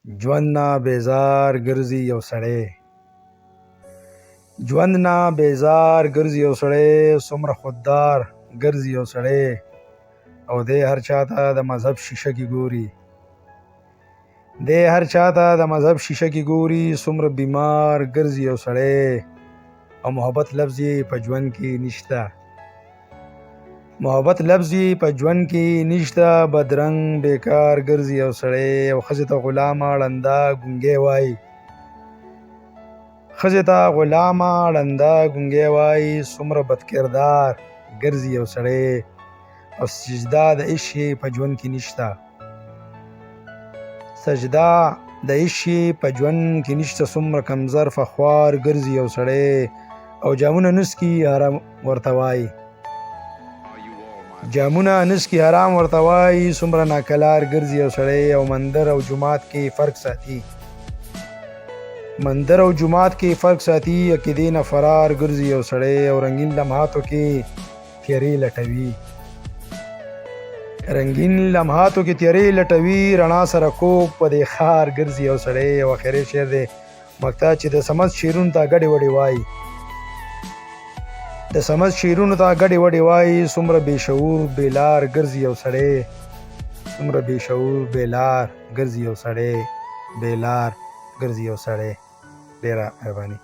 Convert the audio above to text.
ژوند نه بیزار ګرځي یو سړی، ژوند نه بیزار ګرځي یو سړی، څومره خوددار ګرځي یو سړی، او دی هر چاته د مذهب شیشه کې ګوري، دی هر چاته د مذهب شیشه کې ګوري، څومره بیمار ګرځي یو سړی، او محبت لفظ یې په ژوند کې نشته، محبت لفظ یې په ژوند کې نشته، بدرنګ بیکار ګرځي یو سړی، او ښځې ته غلامه ړنده ګونګی وایي، ښځې ته غلامه ړنده ګونګی وایي، څومره بدکردار ګرځي یو سړی، او سجده د عشق یې په ژوند کې نشته، سجده د عشق یې په ژوند کې نشته، څومره کمزرفه خوار ګرځي یو سړی، او جامونه نسکي حرام ورته وایي، جامونه نسکي حرام ورته وایي، څومره ناکلار ګرځي یو سړی، او مندر او جومات کې فرق ساتي، مندر او جومات کې فرق ساتي، عقیدې نه فرار ګرځي یو سړی، او رنګین لمحاتو کې تیارې لټوي، رنګین لمحاتو کې تیارې لټوي، رڼا سره کوږ په دې ښار ګرځي یو سړی، او اخري شعر دی مقطع چې د صمد شعرونو ته ګډې وډې وایي، د صمد شعرونو ته ګډې وډې وایي، څومره بې شعور بې لار ګرځي یو سړی، څومره بې شعور بې لار ګرځي یو سړی، بې لار ګرځي یو سړی. ډېره مهرباني.